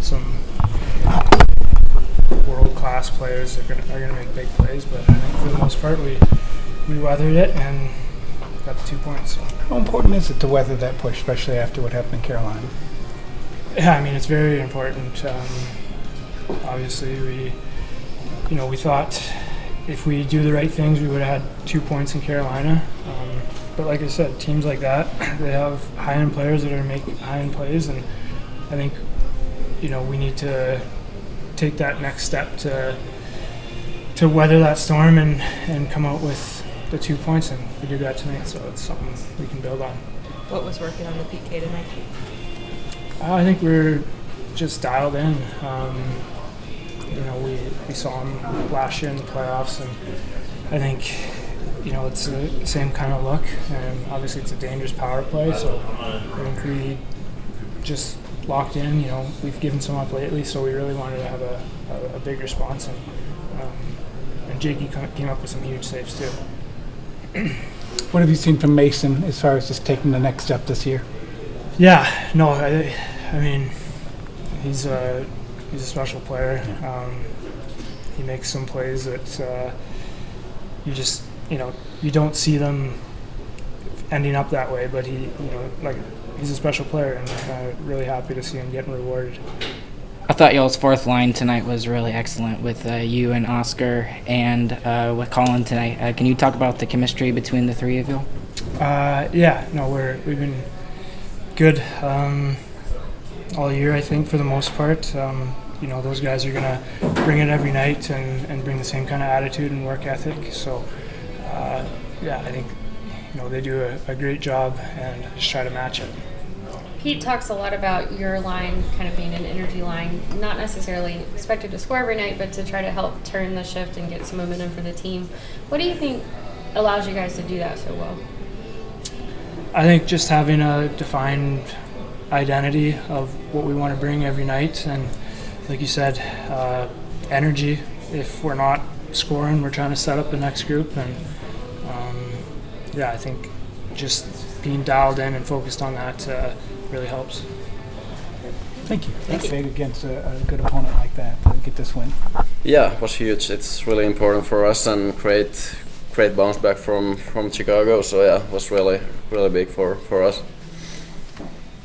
some world-class players are gonna make big plays, but I think for the most part we weathered it and got the 2 points. So. How important is it to weather that push, especially after what happened in Carolina? Yeah, I mean it's very important. Obviously, we thought if we do the right things, we would have had 2 points in Carolina. But like I said, teams like that, they have high-end players that are going to make high-end plays, and I think we need to take that next step to weather that storm and come out with the 2 points, and we do that tonight, so it's something we can build on. What was working on the PK tonight? I think we're just dialed in. We saw him last year in the playoffs, and I think it's the same kind of look, and obviously it's a dangerous power play, so I think we just locked in. We've given some up lately, so we really wanted to have a big response, and Jakey came up with some huge saves too. What have you seen from Mason as far as just taking the next step this year? Yeah, no, I mean, he's a special player. He makes some plays that you don't see them ending up that way, but he's a special player, and really happy to see him getting rewarded. I thought y'all's fourth line tonight was really excellent with you and Oscar and with Colin tonight. Can you talk about the chemistry between the three of you? We've been good all year, I think, for the most part. Those guys are going to bring it every night and bring the same kind of attitude and work ethic. So, I think they do a great job, and just try to match it. Pete talks a lot about your line kind of being an energy line, not necessarily expected to score every night, but to try to help turn the shift and get some momentum for the team. What do you think allows you guys to do that so well? I think just having a defined identity of what we want to bring every night, and like you said, energy. If we're not scoring, we're trying to set up the next group, and I think just being dialed in and focused on that really helps. Thank you. That's big against a good opponent like that to get this win. Yeah, it was huge. It's really important for us and great bounce back from Chicago. So it was really big for us.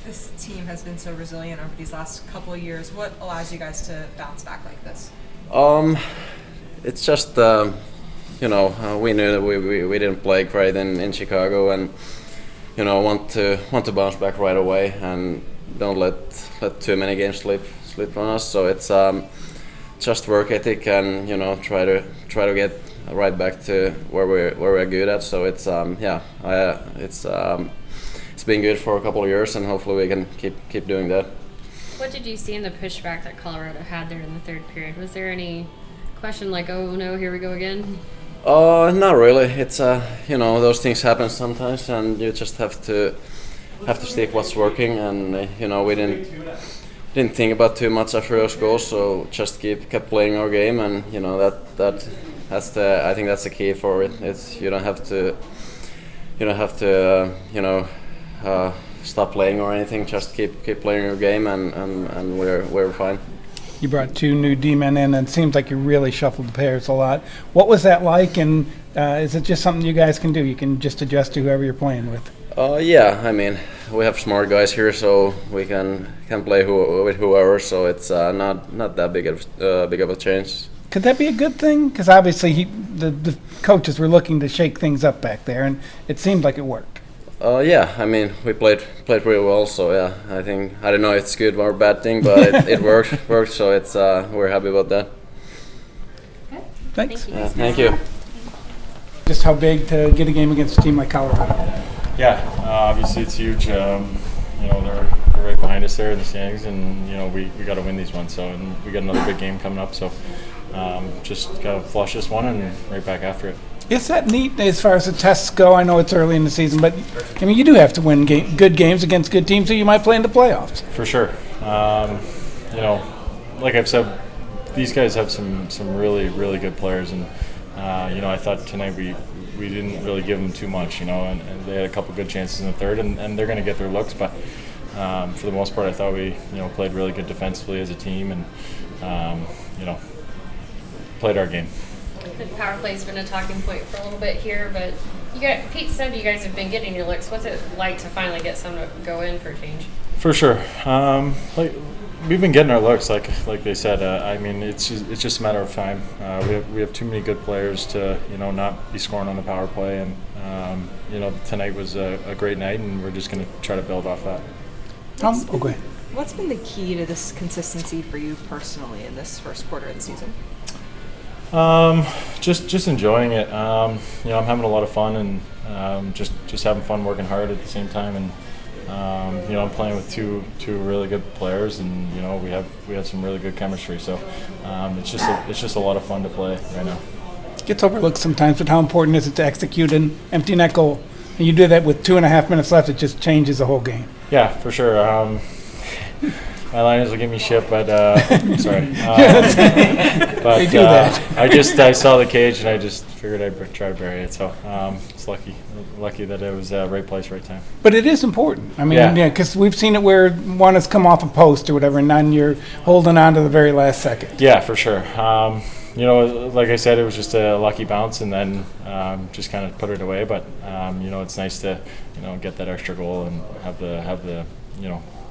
This team has been so resilient over these last couple of years. What allows you guys to bounce back like this? It's just we knew that we didn't play great in Chicago, and want to bounce back right away and don't let too many games slip on us. So it's just work ethic and try to get right back to where we're good at. So it's it's been good for a couple of years, and hopefully we can keep doing that. What did you see in the pushback that Colorado had there in the third period? Was there any question like, oh no, here we go again? Not really. It's those things happen sometimes, and you just have to stick what's working. And we didn't think about too much after those goals, so just kept playing our game, and I think that's the key for it. It's you don't have to stop playing or anything. Just keep playing your game, and we're fine. You brought two new D-men in, and it seems like you really shuffled the pairs a lot. What was that like, and is it just something you guys can do? You can just adjust to whoever you're playing with? Yeah, I mean, we have smart guys here, so we can play with whoever, so it's not that big of a change. Could that be a good thing? Because obviously the coaches were looking to shake things up back there, and it seemed like it worked. Yeah, I mean, we played pretty well, so yeah, I don't know if it's good or bad thing, but it worked, so it's we're happy about that. Okay. Thanks. Thank you. Just how big to get a game against a team like Colorado? Yeah, obviously it's huge. They're right behind us there in the standings, and we got to win these ones. So, and we got another big game coming up, so just got to flush this one and right back after it. Is that neat as far as the tests go? I know it's early in the season, but I mean, you do have to win good games against good teams, so you might play in the playoffs. For sure. Like I've said, these guys have some really, really good players, and I thought tonight we didn't really give them too much, and they had a couple good chances in the third, and they're going to get their looks, but for the most part, I thought we played really good defensively as a team, and played our game. The power play's been a talking point for a little bit here, but Pete said you guys have been getting your looks. What's it like to finally get some to go in for a change? For sure. We've been getting our looks, like they said. It's just a matter of time. We have too many good players to not be scoring on the power play, and tonight was a great night, and we're just going to try to build off that. Okay. What's been the key to this consistency for you personally in this first quarter of the season? Just enjoying it. I'm having a lot of fun, and just having fun working hard at the same time, and I'm playing with two really good players, and we have some really good chemistry. So it's just a lot of fun to play right now. Gets overlooked sometimes, but how important is it to execute an empty net goal? And you do that with 2.5 minutes left, it just changes the whole game. Yeah, for sure. My liners will give me shit, but sorry. But They do that. I saw the cage, and I just figured I'd try to bury it. So it's lucky that it was right place, right time. But it is important. I mean, Yeah. because we've seen it where one has come off a post or whatever, and then you're holding on to the very last second. Yeah, for sure. Like I said, it was just a lucky bounce, and then just kind of put it away. But it's nice to get that extra goal and have the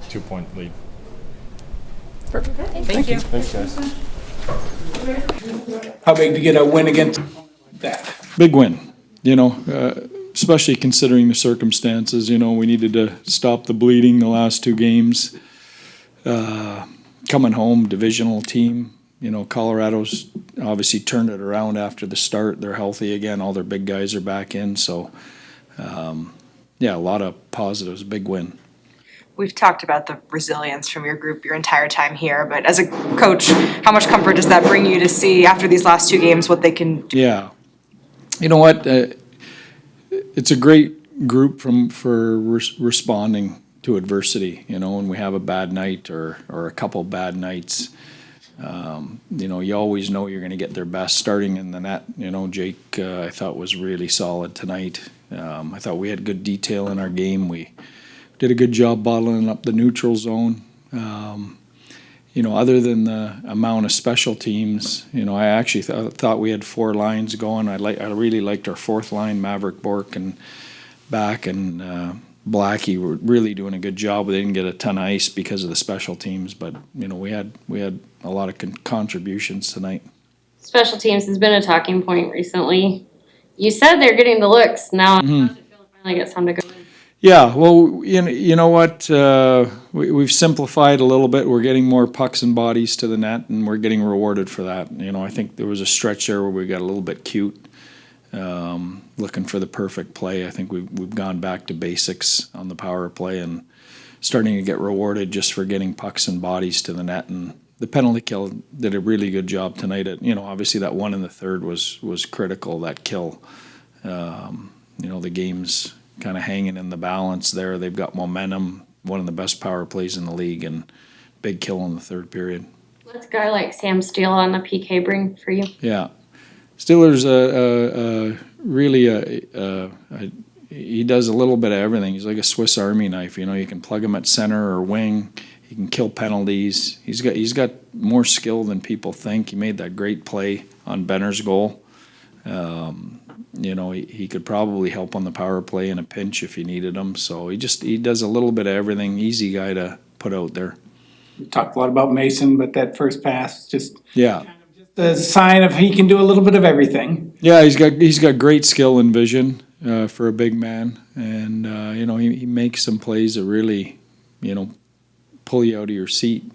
2-point lead. Perfect. Thank you. Thanks, guys. How big to get a win against that? Big win, especially considering the circumstances. We needed to stop the bleeding the last 2 games. Coming home, divisional team. Colorado's obviously turned it around after the start. They're healthy again. All their big guys are back in. So, a lot of positives. Big win. We've talked about the resilience from your group your entire time here, but as a coach, how much comfort does that bring you to see after these last 2 games what they can do? Yeah. You know what? It's a great group for responding to adversity, when we have a bad night or a couple bad nights. You always know you're going to get their best starting in the net. Jake, I thought was really solid tonight. I thought we had good detail in our game. We did a good job bottling up the neutral zone. Other than the amount of special teams, I actually thought we had 4 lines going. I really liked our 4th line, Maverick, Bork, and Back, and Blackie were really doing a good job. They didn't get a ton of ice because of the special teams, but we had a lot of contributions tonight. Special teams has been a talking point recently. You said they're getting the looks. Now, how's it feel to finally get some to go in? Yeah, well, you know what? We've simplified a little bit. We're getting more pucks and bodies to the net, and we're getting rewarded for that. I think there was a stretch there where we got a little bit cute, looking for the perfect play. I think we've gone back to basics on the power play and starting to get rewarded just for getting pucks and bodies to the net. And the penalty kill did a really good job tonight. Obviously that one in the third was critical, that kill. The game's kind of hanging in the balance there. They've got momentum, one of the best power plays in the league, and big kill in the third period. What's a guy like Sam Steele on the PK bring for you? Yeah. Steeler's he does a little bit of everything. He's like a Swiss Army knife. You can plug him at center or wing. He can kill penalties. He's got more skill than people think. He made that great play on Benner's goal. He could probably help on the power play in a pinch if you needed him. So he does a little bit of everything. Easy guy to put out there. We talked a lot about Mason, but that first pass just Yeah. the sign of he can do a little bit of everything. Yeah, he's got great skill and vision for a big man, and he makes some plays that really pull you out of your seat.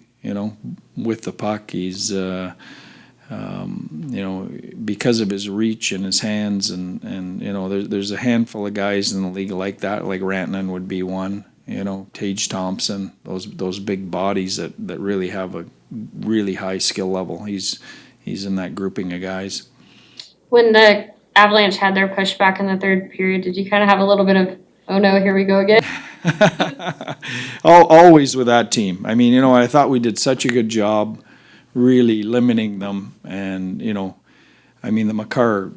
With the puck, he's because of his reach and his hands, and there's a handful of guys in the league like that, like Rantanen would be one. Tage Thompson, those big bodies that really have a really high skill level. He's in that grouping of guys. When the Avalanche had their pushback in the third period, did you kind of have a little bit of, oh no, here we go again? Always with that team. I mean, I thought we did such a good job really limiting them, and the Makar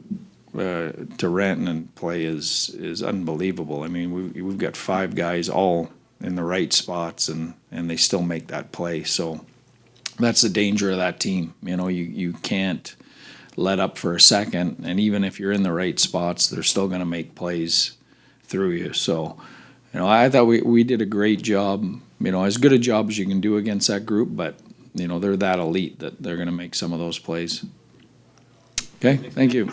to Rantanen play is unbelievable. I mean, we've got 5 guys all in the right spots, and they still make that play. So that's the danger of that team. You know, you can't let up for a second, and even if you're in the right spots, they're still going to make plays through you. So, you know, I thought we did a great job, you know, as good a job as you can do against that group, but, you know, they're that elite that they're going to make some of those plays. Okay, thank you.